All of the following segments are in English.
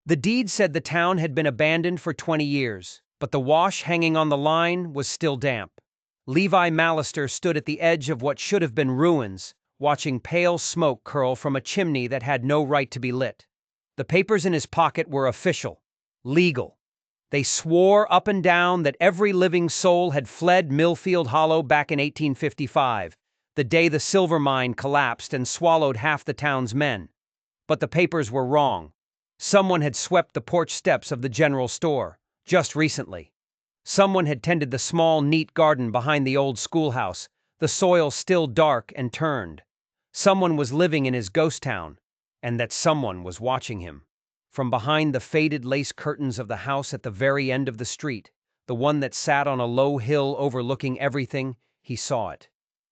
The deed said the town had been abandoned for 20 years, but the wash hanging on the line was still damp. Levi Mallister stood at the edge of what should have been ruins, watching pale smoke curl from a chimney that had no right to be lit. The papers in his pocket were official, legal. They swore up and down that every living soul had fled Millfield Hollow back in 1855, the day the silver mine collapsed and swallowed half the town's men. But the papers were wrong. Someone had swept the porch steps of the general store, just recently. Someone had tended the small, neat garden behind the old schoolhouse, the soil still dark and turned. Someone was living in his ghost town, and that someone was watching him. From behind the faded lace curtains of the house at the very end of the street, the one that sat on a low hill overlooking everything, he saw it.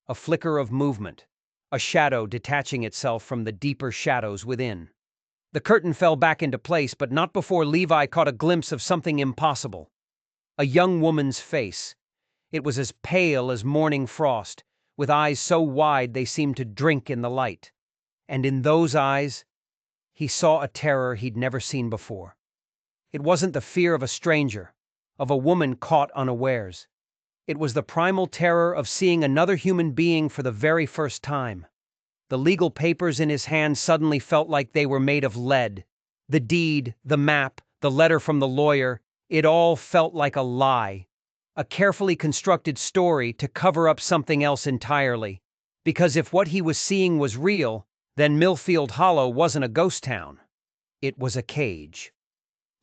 A flicker of movement, a shadow detaching itself from the deeper shadows within. The curtain fell back into place, but not before Levi caught a glimpse of something impossible. A young woman's face. It was as pale as morning frost, with eyes so wide they seemed to drink in the light. And in those eyes, he saw a terror he'd never seen before. It wasn't the fear of a stranger, of a woman caught unawares. It was the primal terror of seeing another human being for the very first time. The legal papers in his hand suddenly felt like they were made of lead. The deed, the map, the letter from the lawyer, it all felt like a lie. A carefully constructed story to cover up something else entirely. Because if what he was seeing was real, then Millfield Hollow wasn't a ghost town. It was a cage.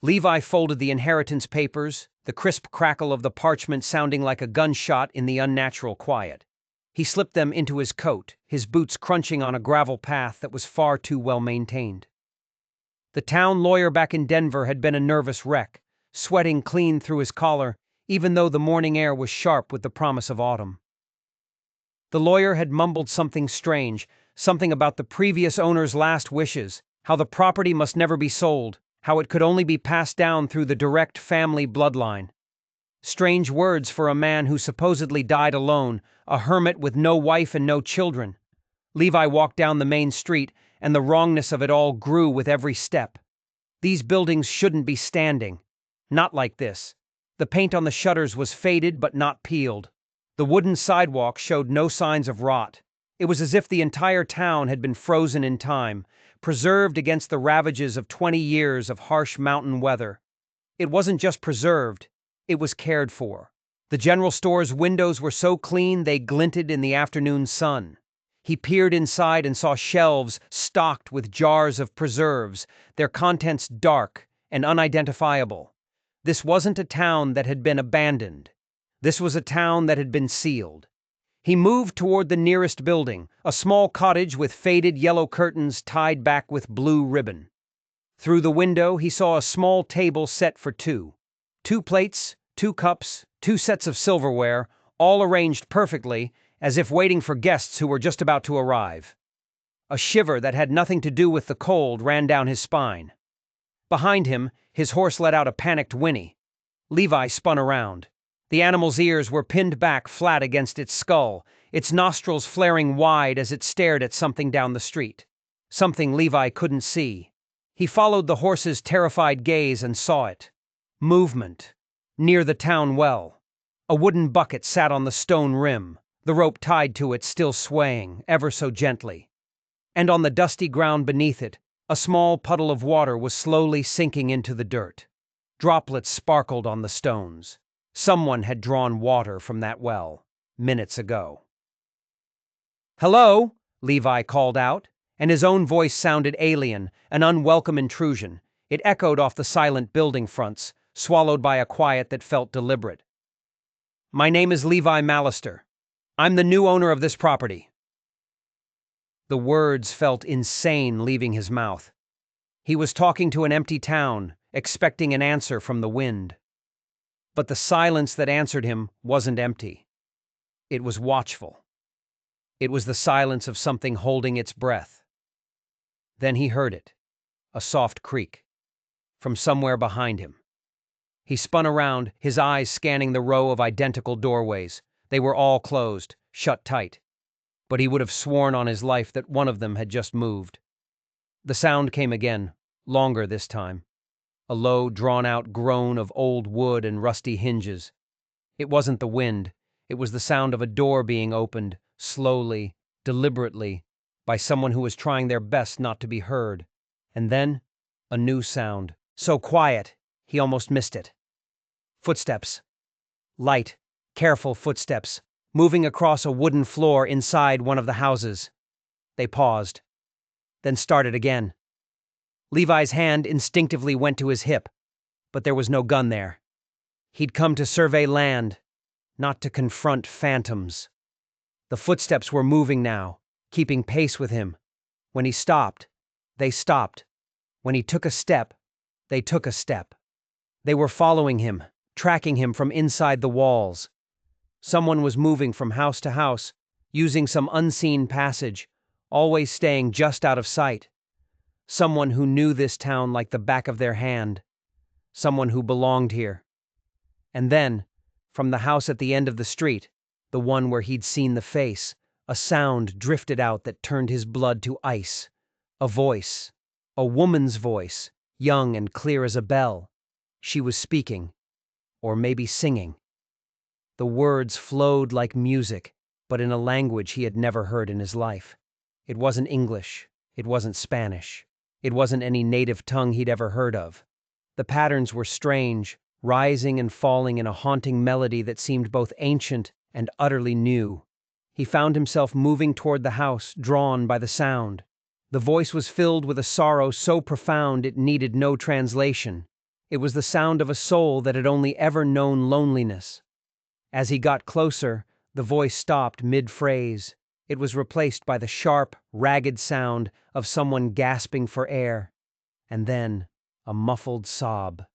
Levi folded the inheritance papers, the crisp crackle of the parchment sounding like a gunshot in the unnatural quiet. He slipped them into his coat, his boots crunching on a gravel path that was far too well maintained. The town lawyer back in Denver had been a nervous wreck, sweating clean through his collar, even though the morning air was sharp with the promise of autumn. The lawyer had mumbled something strange, something about the previous owner's last wishes, how the property must never be sold, how it could only be passed down through the direct family bloodline. Strange words for a man who supposedly died alone, a hermit with no wife and no children. Levi walked down the main street, and the wrongness of it all grew with every step. These buildings shouldn't be standing. Not like this. The paint on the shutters was faded but not peeled. The wooden sidewalk showed no signs of rot. It was as if the entire town had been frozen in time, preserved against the ravages of 20 years of harsh mountain weather. It wasn't just preserved, it was cared for. The general store's windows were so clean they glinted in the afternoon sun. He peered inside and saw shelves stocked with jars of preserves, their contents dark and unidentifiable. This wasn't a town that had been abandoned. This was a town that had been sealed. He moved toward the nearest building, a small cottage with faded yellow curtains tied back with blue ribbon. Through the window, he saw a small table set for two. 2 plates, 2 cups, 2 sets of silverware, all arranged perfectly, as if waiting for guests who were just about to arrive. A shiver that had nothing to do with the cold ran down his spine. Behind him, his horse let out a panicked whinny. Levi spun around. The animal's ears were pinned back flat against its skull, its nostrils flaring wide as it stared at something down the street. Something Levi couldn't see. He followed the horse's terrified gaze and saw it. Movement. Near the town well. A wooden bucket sat on the stone rim, the rope tied to it still swaying, ever so gently. And on the dusty ground beneath it, a small puddle of water was slowly sinking into the dirt. Droplets sparkled on the stones. Someone had drawn water from that well, minutes ago. "Hello," Levi called out, and his own voice sounded alien, an unwelcome intrusion. It echoed off the silent building fronts, swallowed by a quiet that felt deliberate. "My name is Levi Mallister. I'm the new owner of this property." The words felt insane leaving his mouth. He was talking to an empty town, expecting an answer from the wind. But the silence that answered him wasn't empty. It was watchful. It was the silence of something holding its breath. Then he heard it, a soft creak, from somewhere behind him. He spun around, his eyes scanning the row of identical doorways. They were all closed, shut tight. But he would have sworn on his life that one of them had just moved. The sound came again, longer this time. a low, drawn-out groan of old wood and rusty hinges. It wasn't the wind. It was the sound of a door being opened, slowly, deliberately, by someone who was trying their best not to be heard. And then, a new sound, so quiet, he almost missed it. Footsteps. Light, careful footsteps, moving across a wooden floor inside one of the houses. They paused, then started again. Levi's hand instinctively went to his hip, but there was no gun there. He'd come to survey land, not to confront phantoms. The footsteps were moving now, keeping pace with him. When he stopped, they stopped. When he took a step, they took a step. They were following him, tracking him from inside the walls. Someone was moving from house to house, using some unseen passage, always staying just out of sight. Someone who knew this town like the back of their hand. Someone who belonged here. And then, from the house at the end of the street, the one where he'd seen the face, a sound drifted out that turned his blood to ice. A voice. A woman's voice, young and clear as a bell. She was speaking. Or maybe singing. The words flowed like music, but in a language he had never heard in his life. It wasn't English. It wasn't Spanish. It wasn't any native tongue he'd ever heard of. The patterns were strange, rising and falling in a haunting melody that seemed both ancient and utterly new. He found himself moving toward the house, drawn by the sound. The voice was filled with a sorrow so profound it needed no translation. It was the sound of a soul that had only ever known loneliness. As he got closer, the voice stopped mid-phrase. It was replaced by the sharp, ragged sound of someone gasping for air. And then, a muffled sob.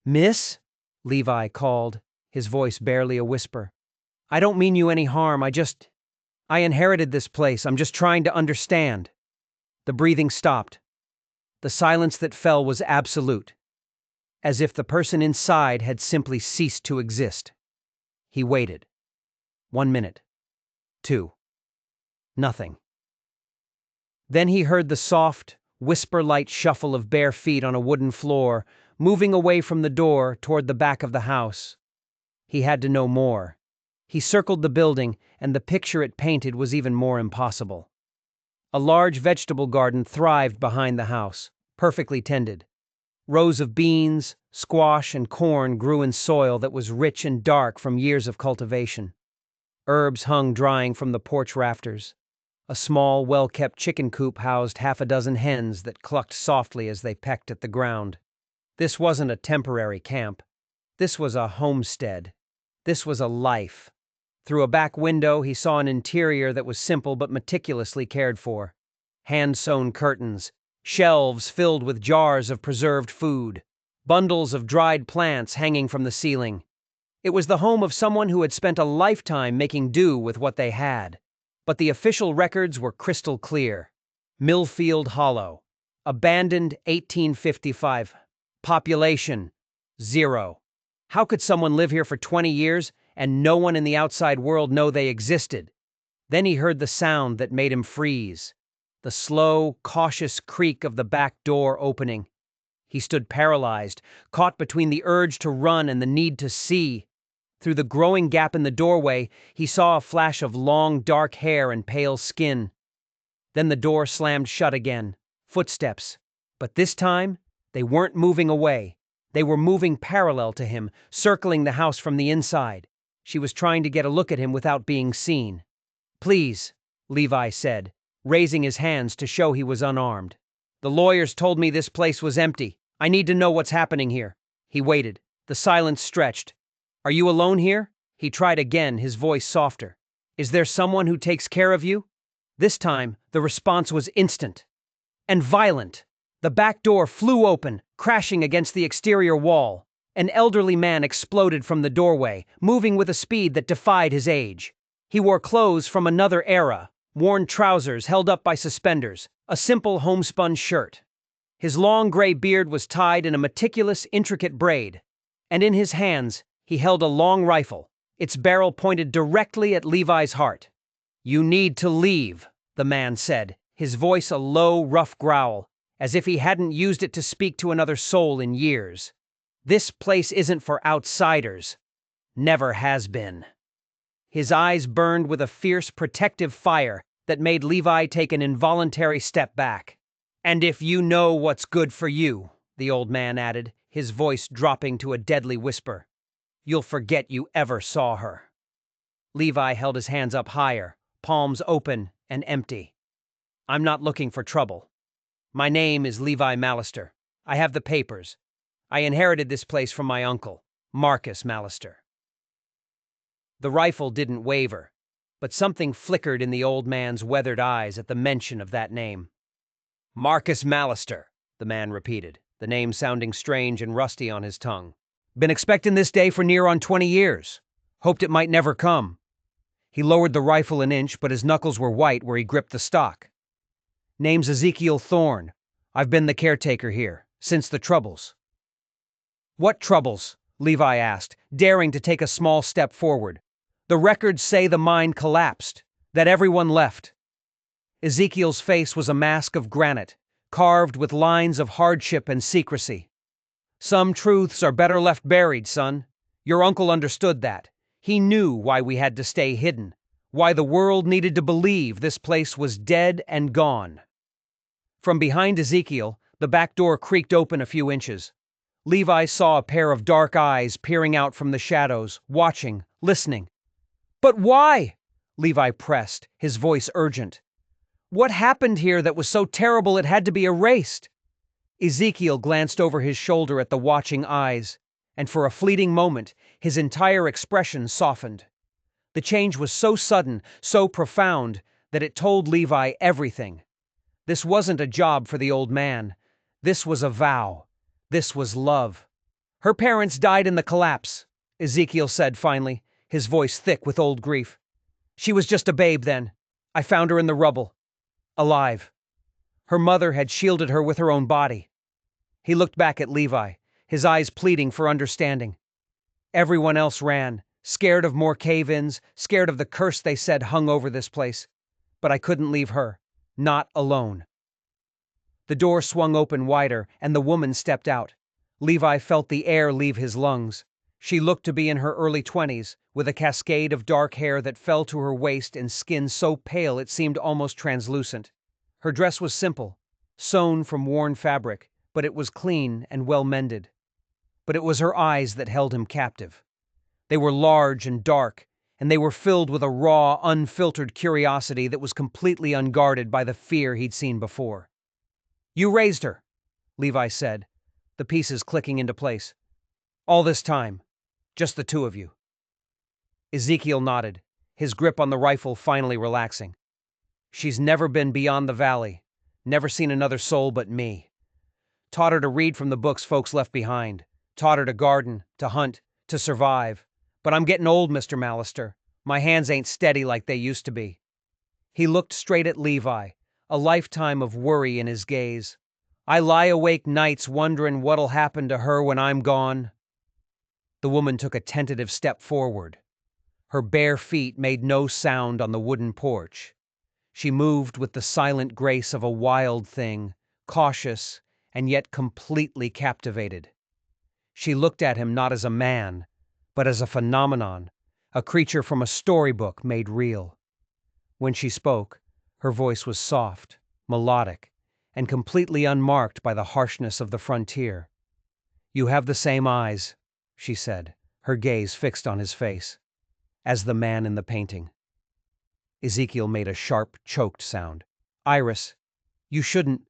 "Miss?" Levi called, his voice barely a whisper. "I don't mean you any harm, I inherited this place, I'm just trying to understand." The breathing stopped. The silence that fell was absolute, as if the person inside had simply ceased to exist. He waited. 1 minute. 2. Nothing. Then he heard the soft, whisper-light shuffle of bare feet on a wooden floor, moving away from the door toward the back of the house. He had to know more. He circled the building, and the picture it painted was even more impossible. A large vegetable garden thrived behind the house, perfectly tended. Rows of beans, squash, and corn grew in soil that was rich and dark from years of cultivation. Herbs hung drying from the porch rafters. A small, well-kept chicken coop housed half a dozen hens that clucked softly as they pecked at the ground. This wasn't a temporary camp. This was a homestead. This was a life. Through a back window, he saw an interior that was simple but meticulously cared for. Hand-sewn curtains, shelves filled with jars of preserved food, bundles of dried plants hanging from the ceiling. It was the home of someone who had spent a lifetime making do with what they had. But the official records were crystal clear. Millfield Hollow. Abandoned 1855. Population 0. How could someone live here for 20 years and no one in the outside world know they existed? Then he heard the sound that made him freeze. The slow, cautious creak of the back door opening. He stood paralyzed, caught between the urge to run and the need to see. Through the growing gap in the doorway, he saw a flash of long, dark hair and pale skin. Then the door slammed shut again. Footsteps. But this time, they weren't moving away. They were moving parallel to him, circling the house from the inside. She was trying to get a look at him without being seen. "Please," Levi said, raising his hands to show he was unarmed. "The lawyers told me this place was empty. I need to know what's happening here." He waited. The silence stretched. "Are you alone here?" He tried again, his voice softer. "Is there someone who takes care of you?" This time, the response was instant. And violent. The back door flew open, crashing against the exterior wall. An elderly man exploded from the doorway, moving with a speed that defied his age. He wore clothes from another era, worn trousers held up by suspenders, a simple homespun shirt. His long gray beard was tied in a meticulous, intricate braid, and in his hands, he held a long rifle, its barrel pointed directly at Levi's heart. "You need to leave," the man said, his voice a low, rough growl. as if he hadn't used it to speak to another soul in years. "This place isn't for outsiders. Never has been." His eyes burned with a fierce protective fire that made Levi take an involuntary step back. "And if you know what's good for you," the old man added, his voice dropping to a deadly whisper, "you'll forget you ever saw her." Levi held his hands up higher, palms open and empty. "I'm not looking for trouble. My name is Levi Mallister. I have the papers. I inherited this place from my uncle, Marcus Mallister." The rifle didn't waver, but something flickered in the old man's weathered eyes at the mention of that name. "Marcus Mallister," the man repeated, the name sounding strange and rusty on his tongue. "Been expecting this day for near on 20 years. Hoped it might never come." He lowered the rifle an inch, but his knuckles were white where he gripped the stock. "Name's Ezekiel Thorne. I've been the caretaker here, since the Troubles." "What troubles?" Levi asked, daring to take a small step forward. "The records say the mine collapsed, that everyone left." Ezekiel's face was a mask of granite, carved with lines of hardship and secrecy. "Some truths are better left buried, son. Your uncle understood that. He knew why we had to stay hidden, why the world needed to believe this place was dead and gone." From behind Ezekiel, the back door creaked open a few inches. Levi saw a pair of dark eyes peering out from the shadows, watching, listening. "But why?" Levi pressed, his voice urgent. "What happened here that was so terrible it had to be erased?" Ezekiel glanced over his shoulder at the watching eyes, and for a fleeting moment, his entire expression softened. The change was so sudden, so profound, that it told Levi everything. This wasn't a job for the old man. This was a vow. This was love. "Her parents died in the collapse," Ezekiel said finally, his voice thick with old grief. "She was just a babe then. I found her in the rubble. Alive. Her mother had shielded her with her own body." He looked back at Levi, his eyes pleading for understanding. "Everyone else ran, scared of more cave-ins, scared of the curse they said hung over this place. But I couldn't leave her. Not alone." The door swung open wider, and the woman stepped out. Levi felt the air leave his lungs. She looked to be in her early 20s, with a cascade of dark hair that fell to her waist and skin so pale it seemed almost translucent. Her dress was simple, sewn from worn fabric, but it was clean and well mended. But it was her eyes that held him captive. They were large and dark, and they were filled with a raw, unfiltered curiosity that was completely unguarded by the fear he'd seen before. "You raised her," Levi said, the pieces clicking into place. "All this time, just the two of you." Ezekiel nodded, his grip on the rifle finally relaxing. "She's never been beyond the valley, never seen another soul but me. Taught her to read from the books folks left behind, taught her to garden, to hunt, to survive. But I'm getting old, Mr. Mallister. My hands ain't steady like they used to be." He looked straight at Levi, a lifetime of worry in his gaze. "I lie awake nights wondering what'll happen to her when I'm gone." The woman took a tentative step forward. Her bare feet made no sound on the wooden porch. She moved with the silent grace of a wild thing, cautious and yet completely captivated. She looked at him not as a man, but as a phenomenon, a creature from a storybook made real. When she spoke, her voice was soft, melodic, and completely unmarked by the harshness of the frontier. "You have the same eyes," she said, her gaze fixed on his face, "as the man in the painting." Ezekiel made a sharp, choked sound. "Iris, you shouldn't—"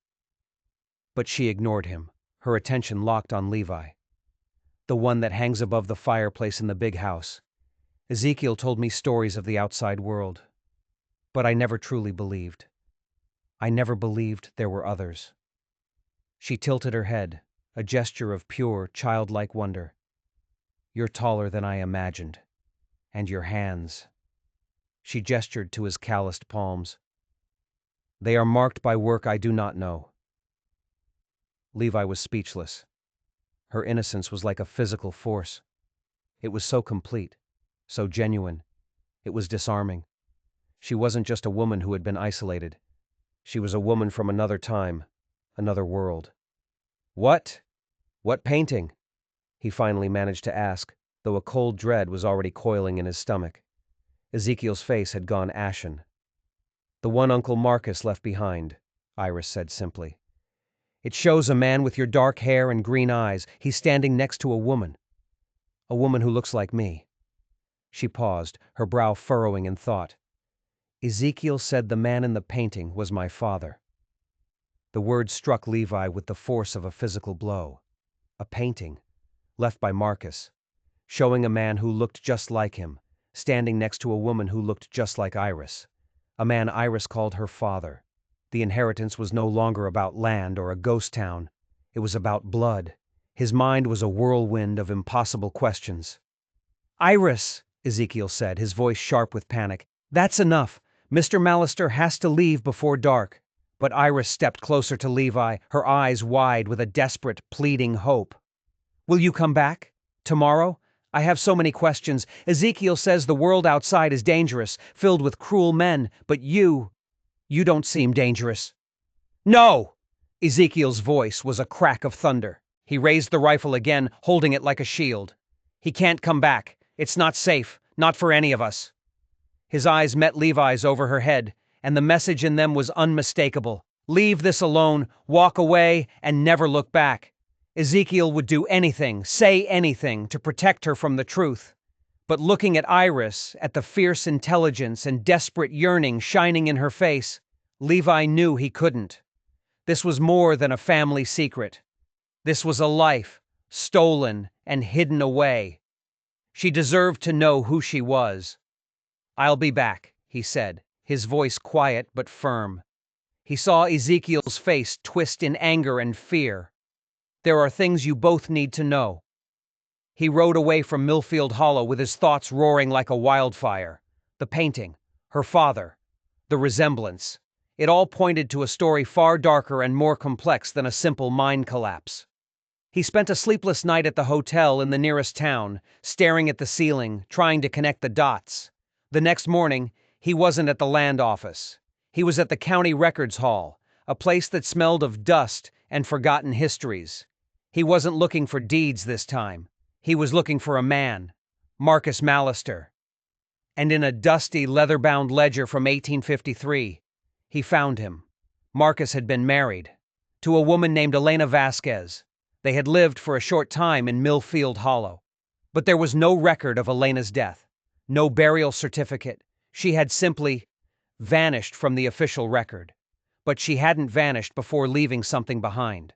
But she ignored him, her attention locked on Levi. "The one that hangs above the fireplace in the big house. Ezekiel told me stories of the outside world. But I never truly believed. I never believed there were others." She tilted her head, a gesture of pure, childlike wonder. "You're taller than I imagined. And your hands." She gestured to his calloused palms. "They are marked by work I do not know." Levi was speechless. Her innocence was like a physical force. It was so complete, so genuine. It was disarming. She wasn't just a woman who had been isolated. She was a woman from another time, Another world. What? What painting? He finally managed to ask, though a cold dread was already coiling in his stomach. Ezekiel's face had gone ashen. The one Uncle Marcus left behind, Iris said simply. It shows a man with your dark hair and green eyes. He's standing next to a woman. A woman who looks like me. She paused, her brow furrowing in thought. Ezekiel said the man in the painting was my father. The word struck Levi with the force of a physical blow. A painting, left by Marcus, showing a man who looked just like him, standing next to a woman who looked just like Iris. A man Iris called her father. The inheritance was no longer about land or a ghost town. It was about blood. His mind was a whirlwind of impossible questions. Iris, Ezekiel said, his voice sharp with panic. That's enough. Mr. Mallister has to leave before dark. But Iris stepped closer to Levi, her eyes wide with a desperate, pleading hope. Will you come back? Tomorrow? I have so many questions. Ezekiel says the world outside is dangerous, filled with cruel men, but you don't seem dangerous. No! Ezekiel's voice was a crack of thunder. He raised the rifle again, holding it like a shield. He can't come back. It's not safe, not for any of us. His eyes met Levi's over her head, and the message in them was unmistakable. Leave this alone, walk away, and never look back. Ezekiel would do anything, say anything, to protect her from the truth. But looking at Iris, at the fierce intelligence and desperate yearning shining in her face, Levi knew he couldn't. This was more than a family secret. This was a life, stolen and hidden away. She deserved to know who she was. I'll be back, he said, his voice quiet but firm. He saw Ezekiel's face twist in anger and fear. There are things you both need to know. He rode away from Millfield Hollow with his thoughts roaring like a wildfire. The painting, her father, the resemblance. It all pointed to a story far darker and more complex than a simple mind collapse. He spent a sleepless night at the hotel in the nearest town, staring at the ceiling, trying to connect the dots. The next morning, he wasn't at the land office. He was at the county records hall, a place that smelled of dust and forgotten histories. He wasn't looking for deeds this time. He was looking for a man, Marcus Mallister. And in a dusty, leather-bound ledger from 1853, he found him. Marcus had been married to a woman named Elena Vasquez. They had lived for a short time in Millfield Hollow. But there was no record of Elena's death, no burial certificate. She had simply vanished from the official record. But she hadn't vanished before leaving something behind.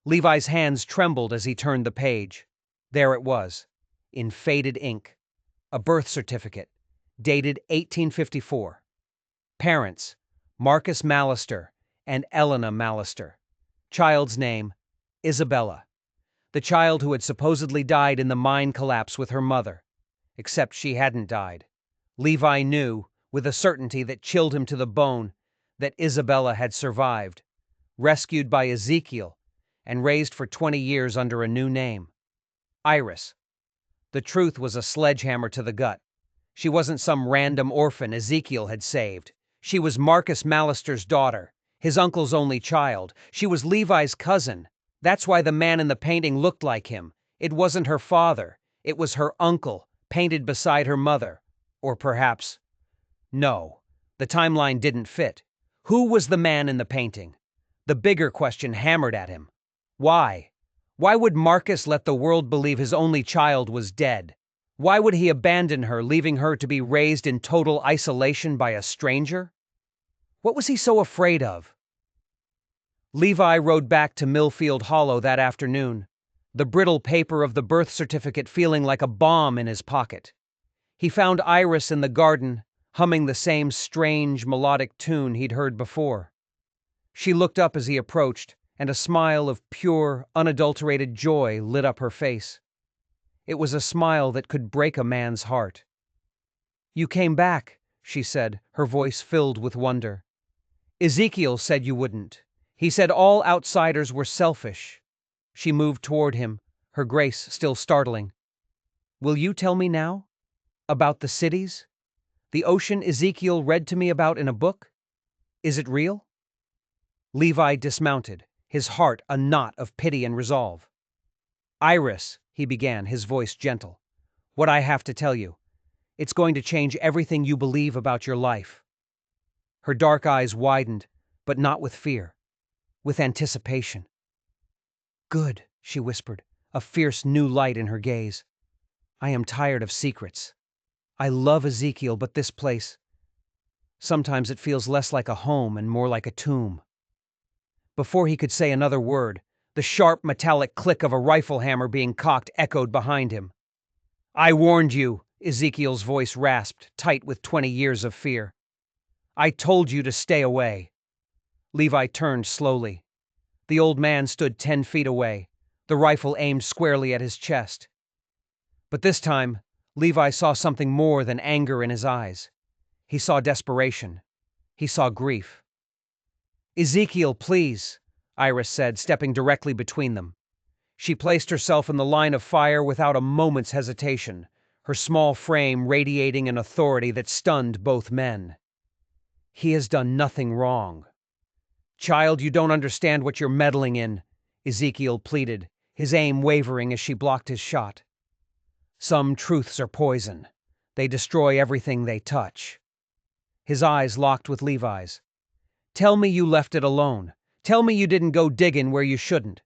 Levi's hands trembled as he turned the page. There it was, in faded ink, a birth certificate, dated 1854. Parents, Marcus Mallister and Elena Mallister. Child's name, Isabella. The child who had supposedly died in the mine collapse with her mother. Except she hadn't died. Levi knew, with a certainty that chilled him to the bone, that Isabella had survived, rescued by Ezekiel, and raised for 20 years under a new name. Iris. The truth was a sledgehammer to the gut. She wasn't some random orphan Ezekiel had saved. She was Marcus Mallister's daughter, his uncle's only child. She was Levi's cousin. That's why the man in the painting looked like him. It wasn't her father. It was her uncle, painted beside her mother. Or perhaps... No, the timeline didn't fit. Who was the man in the painting? The bigger question hammered at him. Why? Why would Marcus let the world believe his only child was dead? Why would he abandon her, leaving her to be raised in total isolation by a stranger? What was he so afraid of? Levi rode back to Millfield Hollow that afternoon, the brittle paper of the birth certificate feeling like a bomb in his pocket. He found Iris in the garden, humming the same strange, melodic tune he'd heard before. She looked up as he approached, and a smile of pure, unadulterated joy lit up her face. It was a smile that could break a man's heart. "You came back," she said, her voice filled with wonder. "Ezekiel said you wouldn't. He said all outsiders were selfish." She moved toward him, her grace still startling. "Will you tell me now? About the cities? The ocean Ezekiel read to me about in a book? Is it real?" Levi dismounted, his heart a knot of pity and resolve. "Iris," he began, his voice gentle, "what I have to tell you, it's going to change everything you believe about your life." Her dark eyes widened, but not with fear, with anticipation. "Good," she whispered, a fierce new light in her gaze. "I am tired of secrets. I love Ezekiel, but this place, sometimes it feels less like a home and more like a tomb." Before he could say another word, the sharp metallic click of a rifle hammer being cocked echoed behind him. "I warned you," Ezekiel's voice rasped, tight with 20 years of fear. "I told you to stay away." Levi turned slowly. The old man stood 10 feet away, the rifle aimed squarely at his chest. But this time, Levi saw something more than anger in his eyes. He saw desperation. He saw grief. "Ezekiel, please," Iris said, stepping directly between them. She placed herself in the line of fire without a moment's hesitation, her small frame radiating an authority that stunned both men. "He has done nothing wrong." "Child, you don't understand what you're meddling in," Ezekiel pleaded, his aim wavering as she blocked his shot. "Some truths are poison. They destroy everything they touch." His eyes locked with Levi's. "Tell me you left it alone. Tell me you didn't go digging where you shouldn't."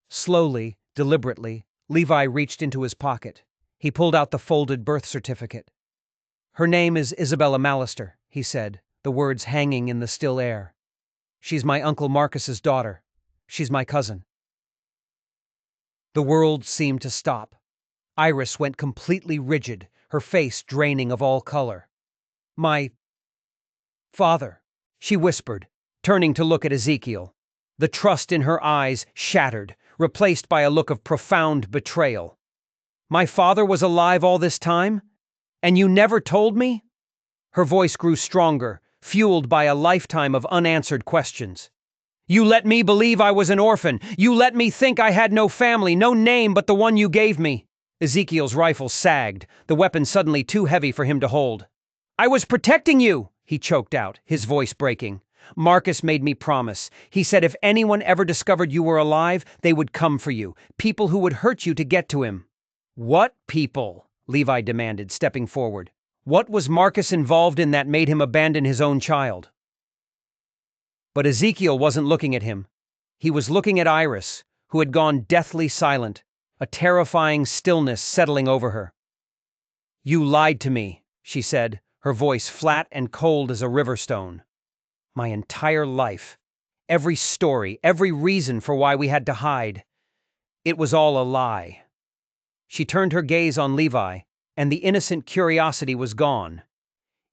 Slowly, deliberately, Levi reached into his pocket. He pulled out the folded birth certificate. "Her name is Isabella Mallister," he said, the words hanging in the still air. "She's my Uncle Marcus's daughter. She's my cousin." The world seemed to stop. Iris went completely rigid, her face draining of all color. "My father," she whispered, turning to look at Ezekiel. The trust in her eyes shattered, replaced by a look of profound betrayal. "My father was alive all this time? And you never told me?" Her voice grew stronger, fueled by a lifetime of unanswered questions. "You let me believe I was an orphan. You let me think I had no family, no name but the one you gave me." Ezekiel's rifle sagged, the weapon suddenly too heavy for him to hold. "I was protecting you," he choked out, his voice breaking. "Marcus made me promise. He said if anyone ever discovered you were alive, they would come for you, people who would hurt you to get to him." "What people?" Levi demanded, stepping forward. "What was Marcus involved in that made him abandon his own child?" But Ezekiel wasn't looking at him. He was looking at Iris, who had gone deathly silent, a terrifying stillness settling over her. "You lied to me," she said, her voice flat and cold as a river stone. "My entire life, every story, every reason for why we had to hide. It was all a lie." She turned her gaze on Levi, and the innocent curiosity was gone.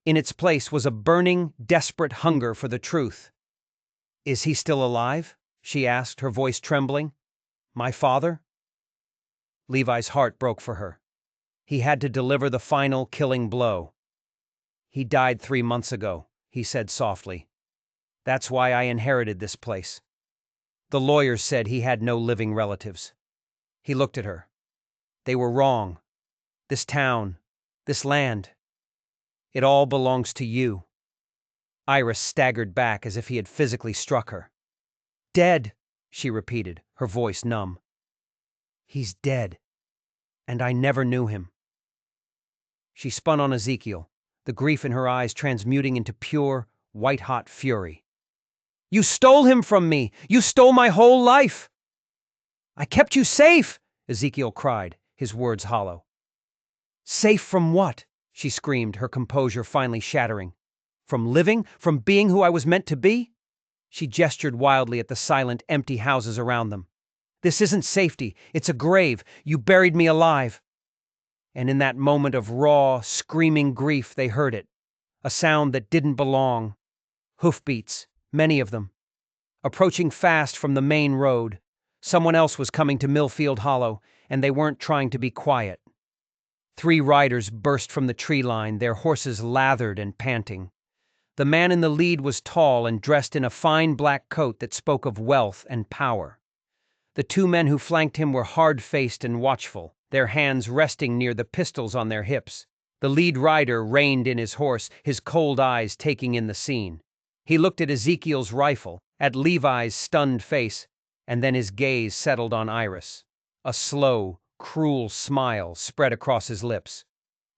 In its place was a burning, desperate hunger for the truth. "Is he still alive?" she asked, her voice trembling. "My father?" Levi's heart broke for her. He had to deliver the final killing blow. "He died 3 months ago," he said softly. "That's why I inherited this place. The lawyers said he had no living relatives." He looked at her. "They were wrong. This town, this land, it all belongs to you." Iris staggered back as if he had physically struck her. "Dead," she repeated, her voice numb. "He's dead. And I never knew him." She spun on Ezekiel, the grief in her eyes transmuting into pure, white-hot fury. "You stole him from me! You stole my whole life!" "I kept you safe!" Ezekiel cried, his words hollow. "Safe from what?" she screamed, her composure finally shattering. "From living? From being who I was meant to be?" She gestured wildly at the silent, empty houses around them. "This isn't safety. It's a grave. You buried me alive." And in that moment of raw, screaming grief they heard it. A sound that didn't belong. Hoofbeats, many of them. Approaching fast from the main road. Someone else was coming to Millfield Hollow, and they weren't trying to be quiet. 3 riders burst from the tree line, their horses lathered and panting. The man in the lead was tall and dressed in a fine black coat that spoke of wealth and power. The 2 men who flanked him were hard-faced and watchful, their hands resting near the pistols on their hips. The lead rider reined in his horse, his cold eyes taking in the scene. He looked at Ezekiel's rifle, at Levi's stunned face, and then his gaze settled on Iris. A slow, cruel smile spread across his lips.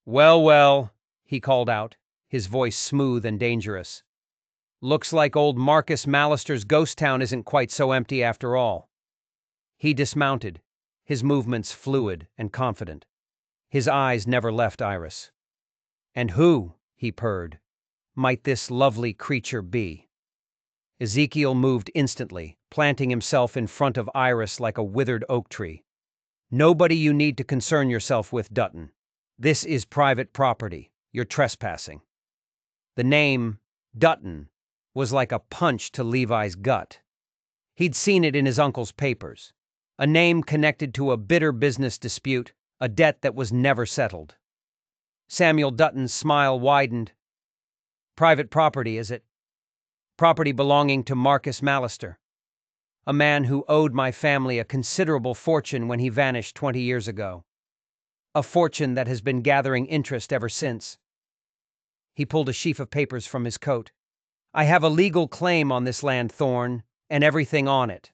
"Well, well," he called out, his voice smooth and dangerous. "Looks like old Marcus Mallister's ghost town isn't quite so empty after all." He dismounted, his movements fluid and confident. His eyes never left Iris. "And who," he purred, "might this lovely creature be?" Ezekiel moved instantly, planting himself in front of Iris like a withered oak tree. "Nobody you need to concern yourself with, Dutton. This is private property. You're trespassing." The name, Dutton, was like a punch to Levi's gut. He'd seen it in his uncle's papers. A name connected to a bitter business dispute, a debt that was never settled. Samuel Dutton's smile widened. "Private property, is it? Property belonging to Marcus Mallister, a man who owed my family a considerable fortune when he vanished 20 years ago. A fortune that has been gathering interest ever since." He pulled a sheaf of papers from his coat. "I have a legal claim on this land, Thorne, and everything on it."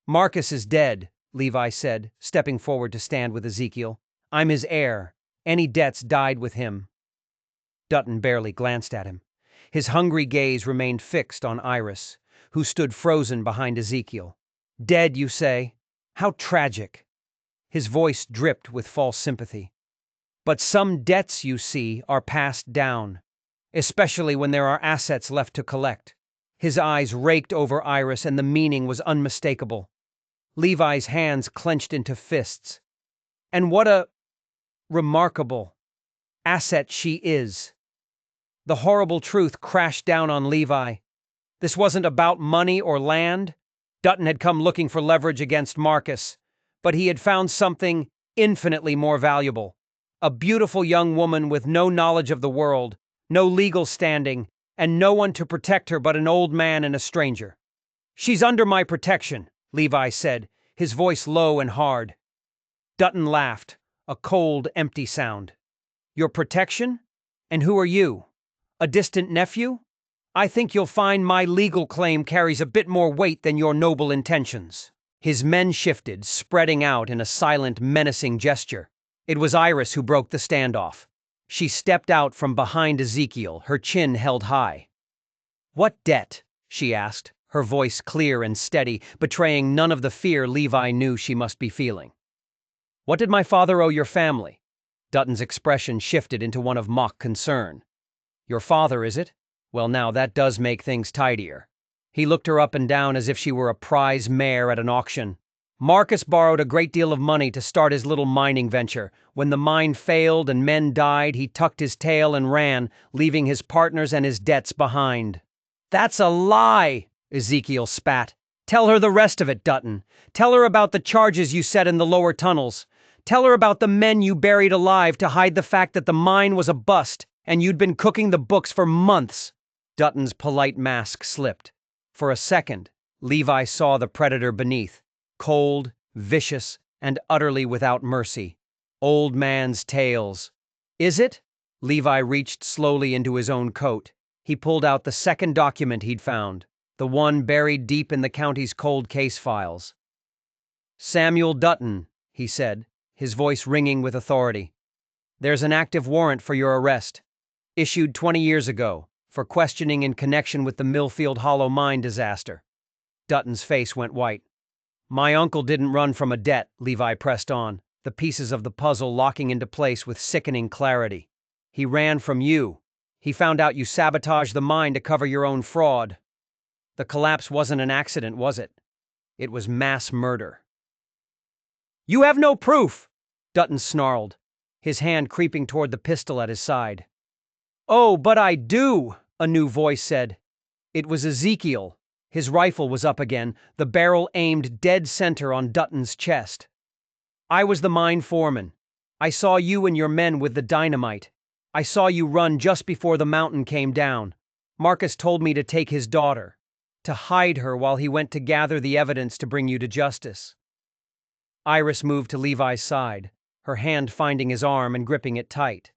"Marcus is dead," Levi said, stepping forward to stand with Ezekiel. "I'm his heir. Any debts died with him." Dutton barely glanced at him. His hungry gaze remained fixed on Iris, who stood frozen behind Ezekiel. "Dead, you say? How tragic." His voice dripped with false sympathy. "But some debts, you see, are passed down, especially when there are assets left to collect." His eyes raked over Iris, and the meaning was unmistakable. Levi's hands clenched into fists. "And what a remarkable asset she is." The horrible truth crashed down on Levi. This wasn't about money or land. Dutton had come looking for leverage against Marcus, but he had found something infinitely more valuable. A beautiful young woman with no knowledge of the world, no legal standing, and no one to protect her but an old man and a stranger. "She's under my protection," Levi said, his voice low and hard. Dutton laughed, a cold, empty sound. "Your protection? And who are you? A distant nephew? I think you'll find my legal claim carries a bit more weight than your noble intentions." His men shifted, spreading out in a silent, menacing gesture. It was Iris who broke the standoff. She stepped out from behind Ezekiel, her chin held high. "What debt?" she asked, her voice clear and steady, betraying none of the fear Levi knew she must be feeling. "What did my father owe your family?" Dutton's expression shifted into one of mock concern. "Your father, is it? Well, now, that does make things tidier." He looked her up and down as if she were a prize mare at an auction. "Marcus borrowed a great deal of money to start his little mining venture. When the mine failed and men died, he tucked his tail and ran, leaving his partners and his debts behind." "That's a lie!" Ezekiel spat. "Tell her the rest of it, Dutton. Tell her about the charges you set in the lower tunnels. Tell her about the men you buried alive to hide the fact that the mine was a bust and you'd been cooking the books for months." Dutton's polite mask slipped. For a second, Levi saw the predator beneath, cold, vicious, and utterly without mercy. Old man's tales. "Is it?" Levi reached slowly into his own coat. He pulled out the second document he'd found, the one buried deep in the county's cold case files. "Samuel Dutton," he said, his voice ringing with authority. "There's an active warrant for your arrest, issued 20 years ago, for questioning in connection with the Millfield Hollow mine disaster." Dutton's face went white. "My uncle didn't run from a debt," Levi pressed on, the pieces of the puzzle locking into place with sickening clarity. "He ran from you. He found out you sabotaged the mine to cover your own fraud. The collapse wasn't an accident, was it? It was mass murder." "You have no proof!" Dutton snarled, his hand creeping toward the pistol at his side. "Oh, but I do," a new voice said. It was Ezekiel. His rifle was up again, the barrel aimed dead center on Dutton's chest. "I was the mine foreman. I saw you and your men with the dynamite. I saw you run just before the mountain came down. Marcus told me to take his daughter, to hide her while he went to gather the evidence to bring you to justice." Iris moved to Levi's side, her hand finding his arm and gripping it tight.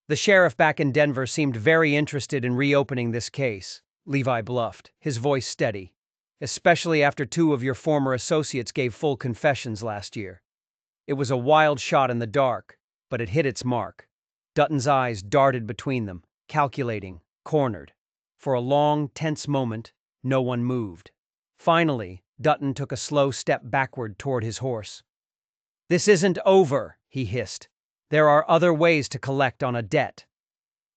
The sheriff back in Denver seemed very interested in reopening this case. Levi bluffed, his voice steady. Especially after two of your former associates gave full confessions last year. It was a wild shot in the dark, but it hit its mark. Dutton's eyes darted between them, calculating, cornered. For a long, tense moment, no one moved. Finally, Dutton took a slow step backward toward his horse. "This isn't over," he hissed. "There are other ways to collect on a debt."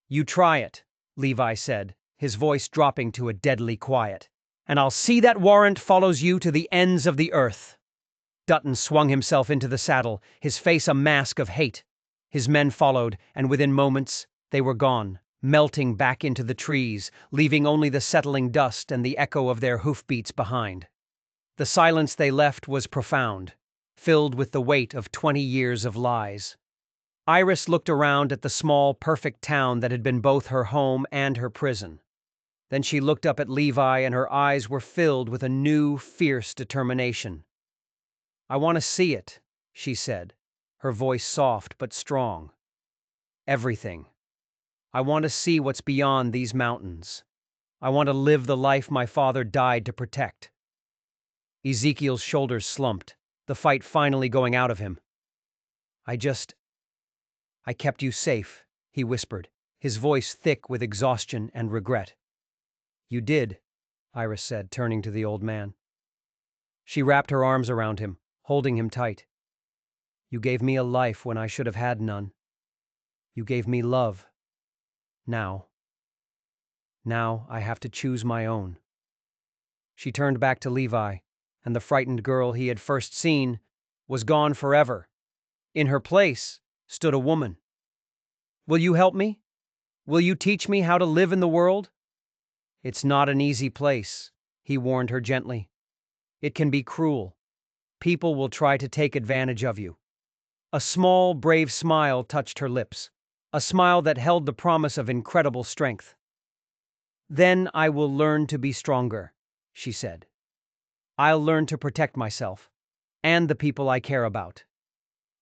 "You try it," Levi said, his voice dropping to a deadly quiet. "And I'll see that warrant follows you to the ends of the earth." Dutton swung himself into the saddle, his face a mask of hate. His men followed, and within moments, they were gone, melting back into the trees, leaving only the settling dust and the echo of their hoofbeats behind. The silence they left was profound, filled with the weight of 20 years of lies. Iris looked around at the small, perfect town that had been both her home and her prison. Then she looked up at Levi, and her eyes were filled with a new, fierce determination. "I want to see it," she said, her voice soft but strong. "Everything. I want to see what's beyond these mountains. I want to live the life my father died to protect." Ezekiel's shoulders slumped, the fight finally going out of him. I kept you safe," he whispered, his voice thick with exhaustion and regret. "You did," Iris said, turning to the old man. She wrapped her arms around him, holding him tight. "You gave me a life when I should have had none. You gave me love. Now I have to choose my own." She turned back to Levi, and the frightened girl he had first seen was gone forever. In her place stood a woman. "Will you help me? Will you teach me how to live in the world?" "It's not an easy place," he warned her gently. "It can be cruel. People will try to take advantage of you." A small, brave smile touched her lips, a smile that held the promise of incredible strength. "Then I will learn to be stronger," she said. "I'll learn to protect myself, and the people I care about."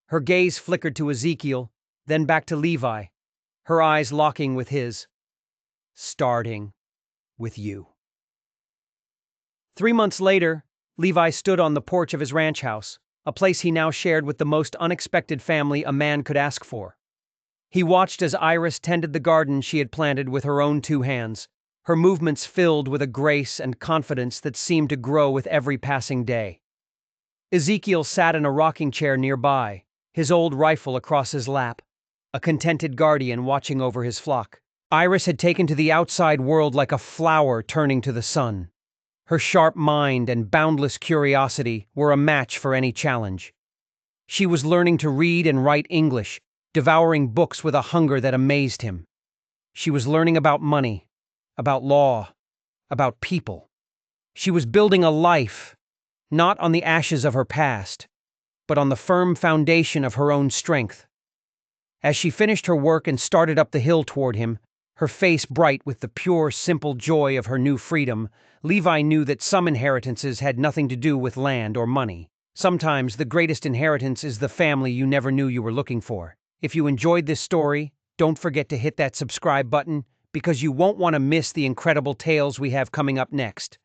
Her gaze flickered to Ezekiel, then back to Levi, her eyes locking with his. "Starting with you." 3 months later, Levi stood on the porch of his ranch house, a place he now shared with the most unexpected family a man could ask for. He watched as Iris tended the garden she had planted with her own 2 hands, her movements filled with a grace and confidence that seemed to grow with every passing day. Ezekiel sat in a rocking chair nearby, his old rifle across his lap, a contented guardian watching over his flock. Iris had taken to the outside world like a flower turning to the sun. Her sharp mind and boundless curiosity were a match for any challenge. She was learning to read and write English, devouring books with a hunger that amazed him. She was learning about money, about law, about people. She was building a life, not on the ashes of her past, but on the firm foundation of her own strength. As she finished her work and started up the hill toward him, her face bright with the pure, simple joy of her new freedom, Levi knew that some inheritances had nothing to do with land or money. Sometimes the greatest inheritance is the family you never knew you were looking for. If you enjoyed this story, don't forget to hit that subscribe button, because you won't want to miss the incredible tales we have coming up next.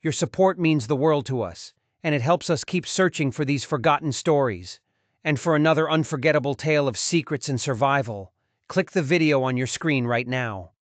Your support means the world to us, and it helps us keep searching for these forgotten stories. And for another unforgettable tale of secrets and survival, click the video on your screen right now.